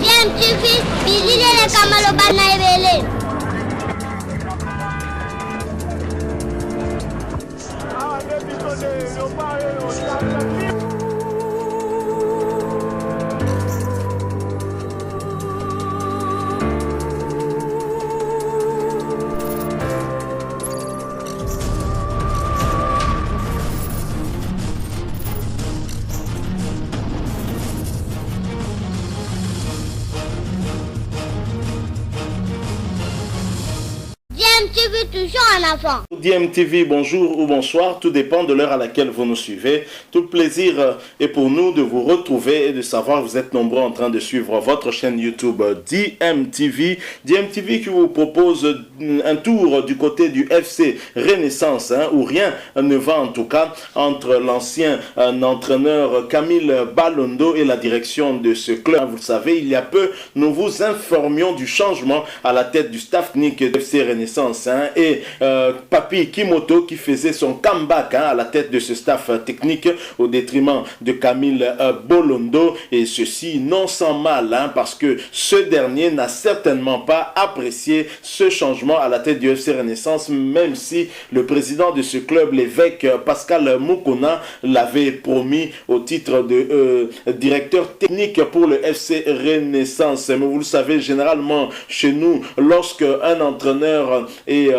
DMTV, Bilile Kamalo Banaibele. DMTV toujours en avant. DMTV, bonjour ou bonsoir, tout dépend de l'heure à laquelle vous nous suivez. Tout plaisir est pour nous de vous retrouver et de savoir que vous êtes nombreux en train de suivre votre chaîne YouTube DMTV. DMTV qui vous propose un tour du côté du FC Renaissance, où rien ne va en tout cas entre l'ancien entraîneur Camille Balondo et la direction de ce club. Vous le savez, il y a peu, nous vous informions du changement à la tête du staff technique de FC Renaissance et Papi Kimoto qui faisait son comeback à la tête de ce staff technique au détriment de Camille Balondo, et ceci non sans mal parce que ce dernier n'a certainement pas apprécié ce changement à la tête du FC Renaissance, même si le président de ce club, l'évêque Pascal Mukuna, l'avait promis au titre de directeur technique pour le FC Renaissance. Mais vous le savez, généralement chez nous, lorsque un entraîneur est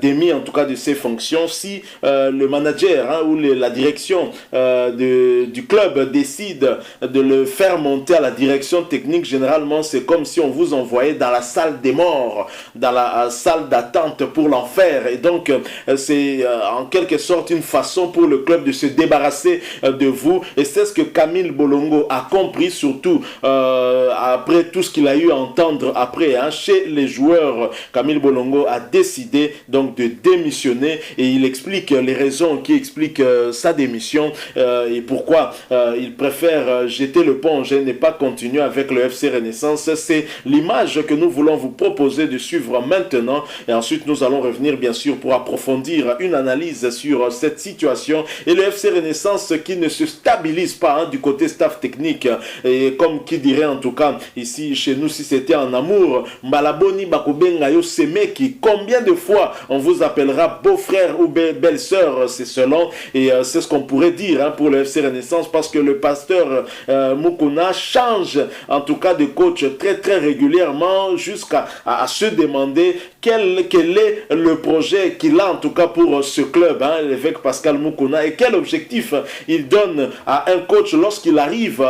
démis en tout cas de ses fonctions, si le manager ou la direction du club décide de le faire monter à la direction technique, généralement c'est comme si on vous envoyait dans la salle des morts, dans la salle d'attente pour l'enfer. Et donc c'est en quelque sorte une façon pour le club de se débarrasser de vous, et c'est ce que Camille Bolongo a compris, surtout après tout ce qu'il a eu à entendre après chez les joueurs. Camille Bolongo a décidé donc de démissionner, et il explique les raisons qui expliquent sa démission et pourquoi il préfère jeter le l'éponge et ne pas continuer avec le FC Renaissance. C'est l'image que nous voulons vous proposer de suivre maintenant, et ensuite nous allons revenir bien sûr pour approfondir une analyse sur cette situation et le FC Renaissance qui ne se stabilise pas du côté staff technique, et comme qui dirait en tout cas ici chez nous si c'était en amour, Malaboni Bakobenga yo Semeki, combien de fois on vous appellera beau-frère ou belle-sœur, c'est selon, et c'est ce qu'on pourrait dire pour le FC Renaissance, parce que le pasteur Mukuna change en tout cas de coach très régulièrement, jusqu'à se demander quel est le projet qu'il a en tout cas pour ce club, l'évêque Pascal Mukuna, et quel objectif il donne à un coach lorsqu'il arrive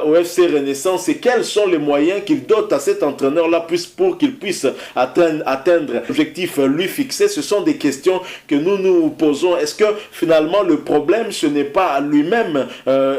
au FC Renaissance, et quels sont les moyens qu'il dote à cet entraîneur-là pour qu'il puisse atteindre l'objectif lui fixé. Ce sont des questions que nous nous posons. Est-ce que finalement le problème ce n'est pas lui-même,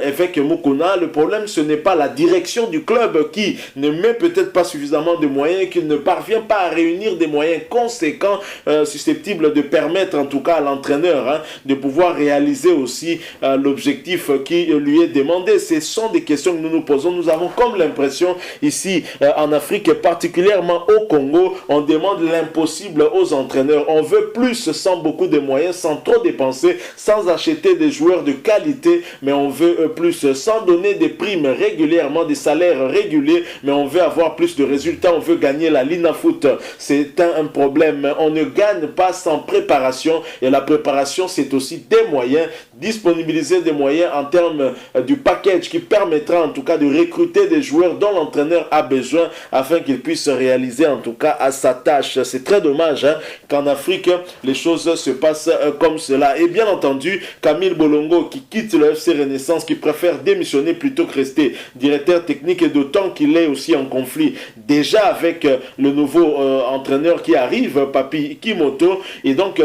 évêque Mukuna, le problème ce n'est pas la direction du club qui ne met peut-être pas suffisamment de moyens, qui ne parvient pas à réunir des moyens conséquents susceptibles de permettre en tout cas à l'entraîneur de pouvoir réaliser aussi l'objectif qui lui est demandé. Ce sont des questions que nous nous posons. Nous avons comme l'impression ici en Afrique, particulièrement au Congo, on demande l'impossible aux entraîneurs. On veut plus sans beaucoup de moyens, sans trop dépenser, sans acheter des joueurs de qualité, mais on veut plus sans donner des primes régulièrement, des salaires réguliers, mais on veut avoir plus de résultats, on veut gagner la Lina Foot. C'est un problème. On ne gagne pas sans préparation, et la préparation c'est aussi des moyens, disponibiliser des moyens en termes du package qui permettra en tout cas de recruter des joueurs dont l'entraîneur a besoin afin qu'il puisse réaliser en tout cas à sa tâche. C'est très dommage qu'en Afrique les choses se passent comme cela. Et bien entendu, Camille Bolongo qui quitte le FC Renaissance, qui préfère démissionner plutôt que rester directeur technique, et d'autant qu'il est aussi en conflit déjà avec le nouveau entraîneur qui arrive, Papi Kimoto, et donc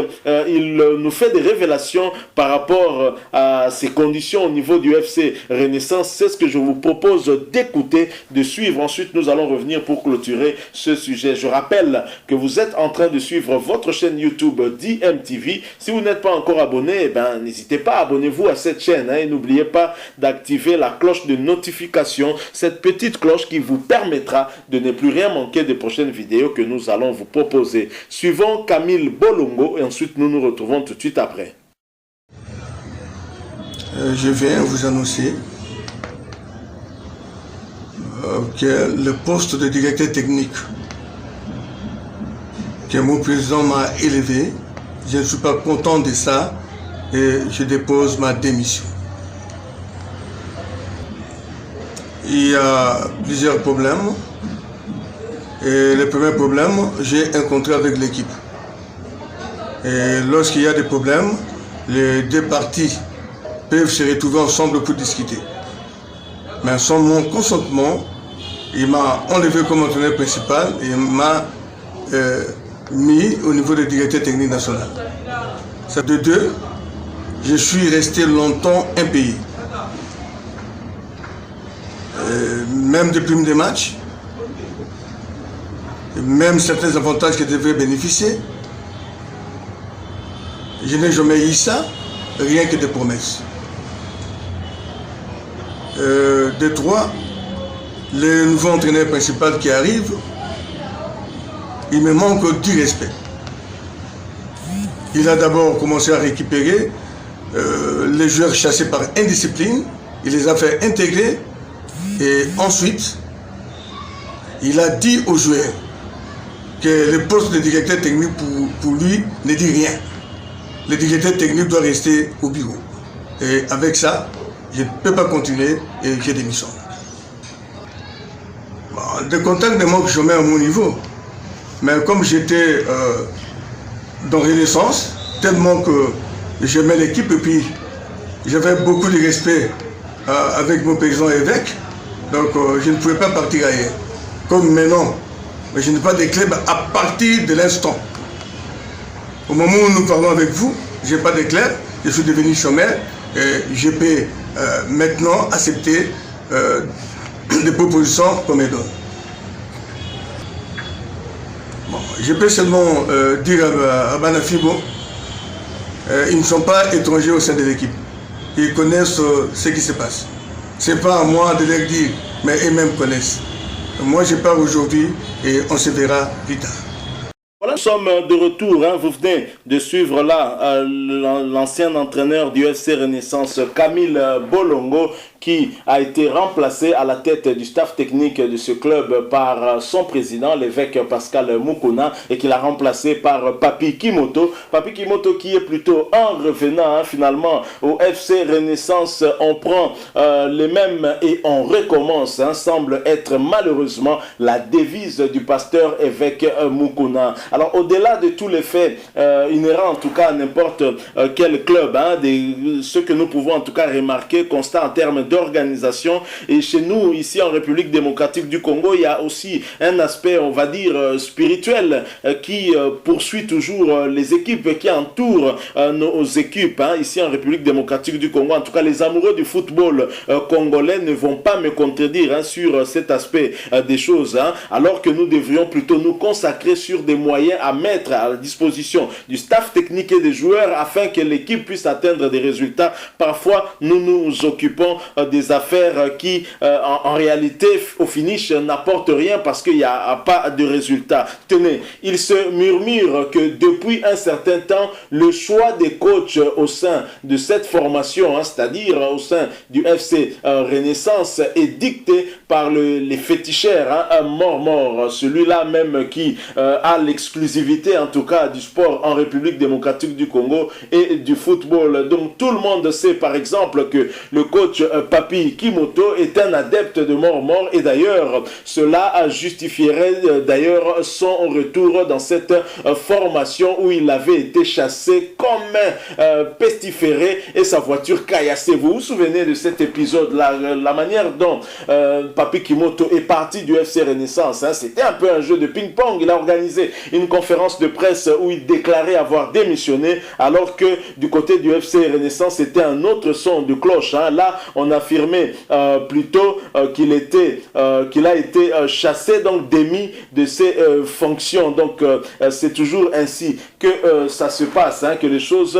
il nous fait des révélations par rapport à ces conditions au niveau du FC Renaissance. C'est ce que je vous propose d'écouter, de suivre. Ensuite nous allons revenir pour clôturer ce sujet. Je rappelle que vous êtes en train de suivre votre chaîne YouTube DMTV. Si vous n'êtes pas encore abonné, n'hésitez pas, abonnez-vous à cette chaîne et n'oubliez pas d'activer la cloche de notification, cette petite cloche qui vous permettra de ne plus rien manquer des prochaines vidéos que nous allons vous proposer. Suivons Camille Bolongo et ensuite nous nous retrouvons tout de suite après. Je viens vous annoncer qui est le poste de directeur technique, que mon président m'a élevé. Je ne suis pas content de ça et je dépose ma démission. Il y a plusieurs problèmes. Et le premier problème, j'ai un contrat avec l'équipe. Et lorsqu'il y a des problèmes, les deux parties peuvent se retrouver ensemble pour discuter. Mais sans mon consentement, il m'a enlevé comme entraîneur principal et m'a mis au niveau du directeur technique national. Ça de deux, je suis resté longtemps impayé. Même des primes de match, même certains avantages que je devais bénéficier, je n'ai jamais eu ça, rien que des promesses. De trois, le nouveau entraîneur principal qui arrive, il me manque du respect. Il a d'abord commencé à récupérer les joueurs chassés par indiscipline, il les a fait intégrer et ensuite, il a dit aux joueurs que le poste de directeur technique pour lui ne dit rien. Le directeur technique doit rester au bureau. Et avec ça, je ne peux pas continuer et j'ai démissionné. Bon, des contacts de moi que je mets à mon niveau. Mais comme j'étais dans Renaissance, tellement que j'aimais l'équipe et puis j'avais beaucoup de respect avec mon président évêque, donc je ne pouvais pas partir ailleurs. Comme maintenant, mais je n'ai pas de club à partir de l'instant. Au moment où nous parlons avec vous, je n'ai pas de club, je suis devenu chômeur et je peux maintenant accepter des propositions qu'on me donne. Bon, je peux seulement dire à Banafibo, ils ne sont pas étrangers au sein de l'équipe. Ils connaissent ce qui se passe. Ce n'est pas à moi de leur dire, mais eux-mêmes connaissent. Moi, je pars aujourd'hui et on se verra plus tard. Voilà, nous sommes de retour. Vous venez de suivre là l'ancien entraîneur du FC Renaissance, Camille Bolongo, qui a été remplacé à la tête du staff technique de ce club par son président, l'évêque Pascal Mukuna, et qu'il a remplacé par Papi Kimoto. Papi Kimoto qui est plutôt un revenant finalement au FC Renaissance. On prend les mêmes et on recommence, semble être malheureusement la devise du pasteur évêque Mukuna. Alors au-delà de tous les faits inhérents en tout cas à n'importe quel club, ce que nous pouvons en tout cas remarquer, constat en termes d'organisation, et chez nous ici en République démocratique du Congo, il y a aussi un aspect, on va dire, spirituel qui poursuit toujours les équipes qui entourent nos équipes ici en République démocratique du Congo. En tout cas, les amoureux du football congolais ne vont pas me contredire sur cet aspect des choses, alors que nous devrions plutôt nous consacrer sur des moyens à mettre à la disposition du staff technique et des joueurs afin que l'équipe puisse atteindre des résultats. Parfois, nous nous occupons des affaires qui, en réalité, au finish, n'apportent rien parce qu'il n'y a pas de résultats. Tenez, il se murmure que depuis un certain temps, le choix des coachs au sein de cette formation, c'est-à-dire au sein du FC Renaissance, est dicté par les féticheurs, mort, celui-là même qui a l'exclusivité, en tout cas, du sport en République démocratique du Congo et du football. Donc tout le monde sait, par exemple, que le coach Papi Kimoto est un adepte de mort et d'ailleurs cela justifierait d'ailleurs son retour dans cette formation où il avait été chassé comme pestiféré et sa voiture caillassée. Vous vous souvenez de cet épisode, la manière dont Papi Kimoto est parti du FC Renaissance, c'était un peu un jeu de ping-pong. Il a organisé une conférence de presse où il déclarait avoir démissionné alors que du côté du FC Renaissance c'était un autre son de cloche. Là on affirmait plutôt qu'il a été chassé, donc démis de ses fonctions. Donc c'est toujours ainsi que ça se passe, que les choses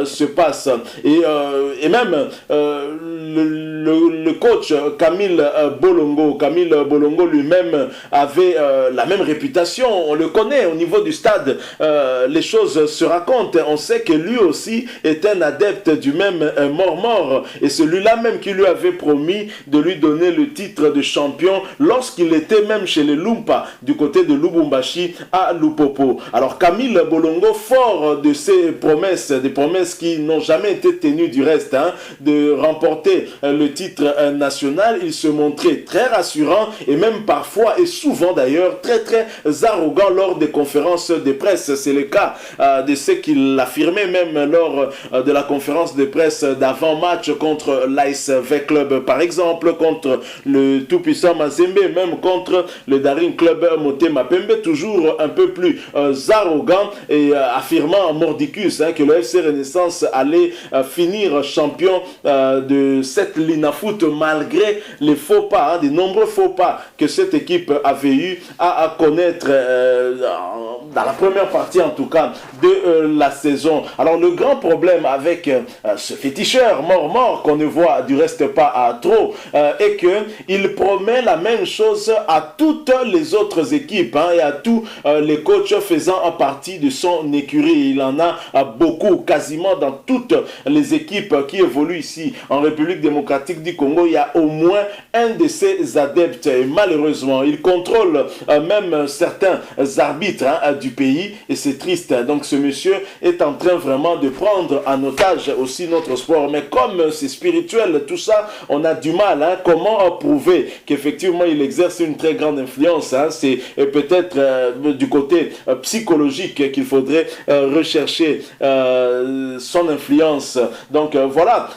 se passent. Et même le coach Camille Bolongo lui-même avait la même réputation. On le connaît au niveau du stade. Les choses se racontent. On sait que lui aussi est un adepte du même mort. Et celui-là même qui qui lui avait promis de lui donner le titre de champion lorsqu'il était même chez les Lumpa du côté de Lubumbashi à Lupopo. Alors Camille Bolongo, fort de ses promesses, des promesses qui n'ont jamais été tenues du reste, de remporter le titre national, il se montrait très rassurant et même parfois et souvent d'ailleurs très arrogant lors des conférences de presse. C'est le cas de ce qu'il affirmait même lors de la conférence de presse d'avant-match contre l'ASV Club par exemple, contre le tout-puissant Mazembe, même contre le Daring Club Motema Pembe, toujours un peu plus arrogant et affirmant en mordicus que le FC Renaissance allait finir champion de cette Linafoot malgré les faux pas, des nombreux faux pas que cette équipe avait eu à connaître dans la première partie en tout cas de la saison. Alors le grand problème avec ce féticheur mort qu'on ne voit du reste pas à trop est que il promet la même chose à toutes les autres équipes et à tous les coachs faisant partie de son écurie. Il en a beaucoup, quasiment dans toutes les équipes qui évoluent ici en République démocratique du Congo. Il y a au moins un de ses adeptes et malheureusement il contrôle même certains arbitres du pays et c'est triste. Donc ce monsieur est en train vraiment de prendre en otage aussi notre sport, mais comme c'est spirituel tout ça, on a du mal. Comment prouver qu'effectivement il exerce une très grande influence? C'est peut-être du côté psychologique qu'il faudrait rechercher son influence. Donc voilà.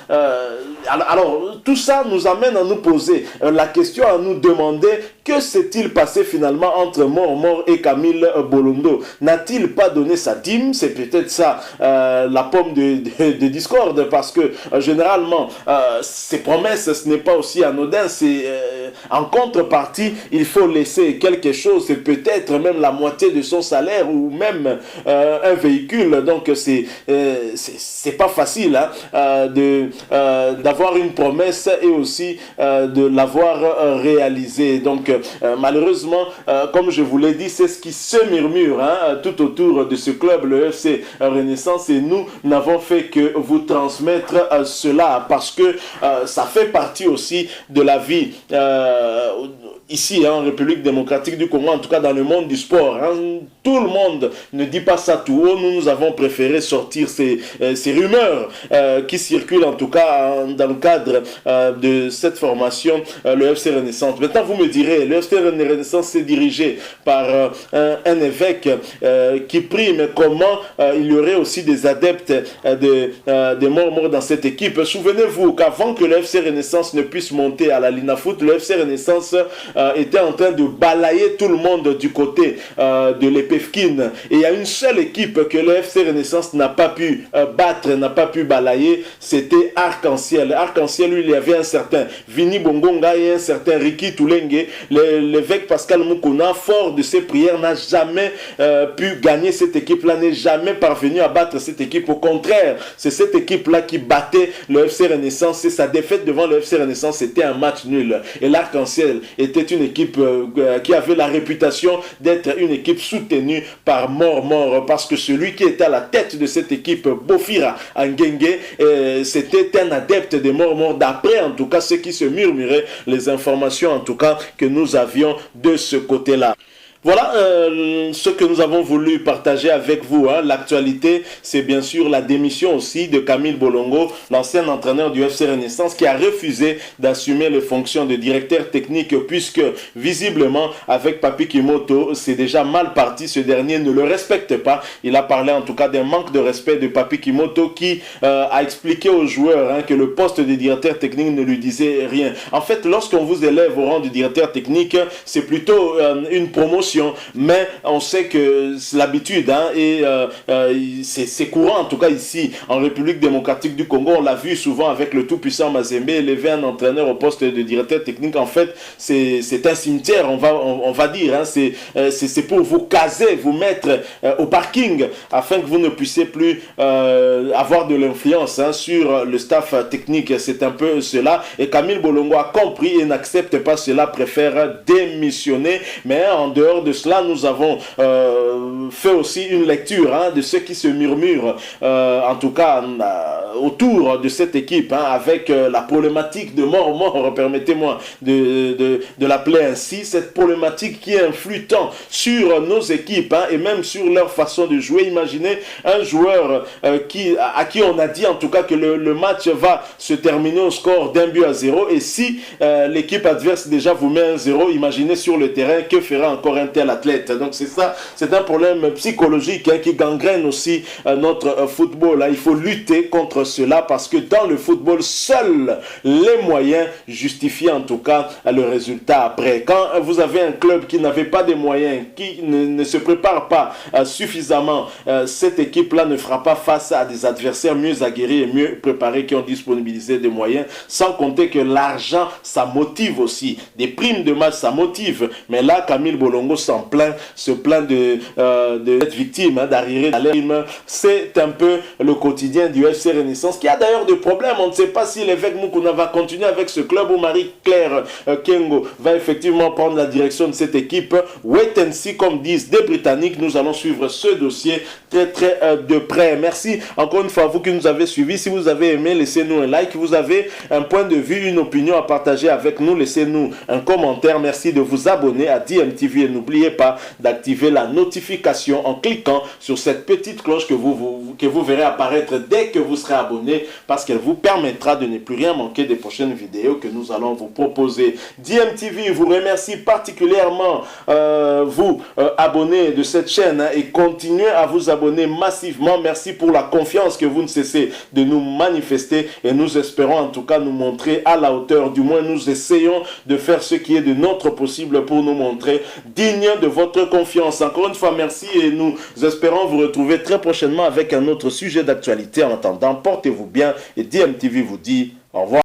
Alors tout ça nous amène à nous poser la question, à nous demander que s'est-il passé finalement entre Mort et Camille Bolongo. N'a-t-il pas donné sa dîme? C'est peut-être ça la pomme de discorde, parce que généralement ces promesses ce n'est pas aussi anodin. C'est en contrepartie il faut laisser quelque chose, c'est peut-être même la moitié de son salaire ou même un véhicule. Donc c'est pas facile d'avoir une promesse et aussi de l'avoir réalisée. Donc malheureusement, comme je vous l'ai dit, c'est ce qui se murmure tout autour de ce club, le FC Renaissance, et nous n'avons fait que vous transmettre cela parce que ça fait partie aussi de la vie ici en République démocratique du Congo, en tout cas dans le monde du sport. Tout le monde ne dit pas ça tout haut. Nous avons préféré sortir ces rumeurs qui circulent en tout cas dans le cadre de cette formation, le FC Renaissance. Maintenant vous me direz, le FC Renaissance est dirigé par un évêque qui prie, mais comment il y aurait aussi des adeptes de morts dans cette équipe? Souvenez-vous qu'avant que le FC Renaissance ne puisse monter à la Linafoot, le FC Renaissance était en train de balayer tout le monde du côté de l'Epefkin. Et il y a une seule équipe que le FC Renaissance n'a pas pu battre, n'a pas pu balayer, c'était Arc-en-Ciel. Arc-en-Ciel, lui, il y avait un certain Vini Bongonga et un certain Ricky Toulenge. L'évêque Pascal Moukouna, fort de ses prières, n'a jamais pu gagner cette équipe-là, n'est jamais parvenu à battre cette équipe. Au contraire, c'est cette équipe-là qui battait le FC Renaissance, et sa défaite devant le FC Renaissance, c'était un match nul. Et l'Arc-en-Ciel était une équipe qui avait la réputation d'être une équipe soutenue par Mort, parce que celui qui était à la tête de cette équipe, Bofira Angenge, c'était un adepte de Mort, d'après en tout cas ce qui se murmurait, les informations en tout cas que nous avions de ce côté-là. Voilà ce que nous avons voulu partager avec vous. L'actualité, c'est bien sûr la démission aussi de Camille Bolongo, l'ancien entraîneur du FC Renaissance, qui a refusé d'assumer les fonctions de directeur technique, puisque visiblement avec Papi Kimoto, c'est déjà mal parti. Ce dernier ne le respecte pas. Il a parlé en tout cas d'un manque de respect de Papi Kimoto, qui a expliqué aux joueurs que le poste de directeur technique ne lui disait rien. En fait, lorsqu'on vous élève au rang de directeur technique, c'est plutôt une promotion. Mais on sait que c'est l'habitude et c'est courant en tout cas ici en République démocratique du Congo. On l'a vu souvent avec le tout-puissant Mazembe, élever un entraîneur au poste de directeur technique. En fait, c'est un cimetière, on va dire. C'est pour vous caser, vous mettre au parking afin que vous ne puissiez plus avoir de l'influence sur le staff technique. C'est un peu cela. Et Camille Bolongo a compris et n'accepte pas cela, préfère démissionner. Mais en dehors de cela, nous avons fait aussi une lecture de ce qui se murmure, en tout cas autour de cette équipe, avec la problématique de mort, permettez-moi de l'appeler ainsi, cette problématique qui influe tant sur nos équipes et même sur leur façon de jouer. Imaginez un joueur à qui on a dit en tout cas que le match va se terminer au score d'1-0, et si l'équipe adverse déjà vous met 1-0, imaginez sur le terrain que fera encore un tel athlète. Donc c'est ça, c'est un problème psychologique qui gangrène aussi notre football. Il faut lutter contre cela parce que dans le football, seuls les moyens justifient en tout cas le résultat après. Quand vous avez un club qui n'avait pas de moyens, qui ne se prépare pas suffisamment, cette équipe-là ne fera pas face à des adversaires mieux aguerris et mieux préparés qui ont disponibilisé des moyens, sans compter que l'argent, ça motive aussi. Des primes de match, ça motive. Mais là, Camille Bolongo se plaint d'être victime d'arriver à l'air. C'est un peu le quotidien du FC Renaissance, qui a d'ailleurs des problèmes. On ne sait pas si l'évêque Mukuna va continuer avec ce club ou Marie-Claire Kengo va effectivement prendre la direction de cette équipe. Wait and see, comme disent des Britanniques. Nous allons suivre ce dossier très très de près. Merci encore une fois à vous qui nous avez suivis. Si vous avez aimé, laissez-nous un like. Vous avez un point de vue, une opinion à partager avec nous, laissez-nous un commentaire. Merci de vous abonner à DMTV et n'oubliez pas d'activer la notification en cliquant sur cette petite cloche que vous verrez apparaître dès que vous serez abonné, parce qu'elle vous permettra de ne plus rien manquer des prochaines vidéos que nous allons vous proposer. DMTV vous remercie particulièrement, vous abonnés de cette chaîne, et continuez à vous abonner massivement. Merci pour la confiance que vous ne cessez de nous manifester, et nous espérons en tout cas nous montrer à la hauteur. Du moins nous essayons de faire ce qui est de notre possible pour nous montrer digne de votre confiance. Encore une fois merci, et nous espérons vous retrouver très prochainement avec un autre sujet d'actualité. En attendant, portez-vous bien, et DMTV vous dit au revoir.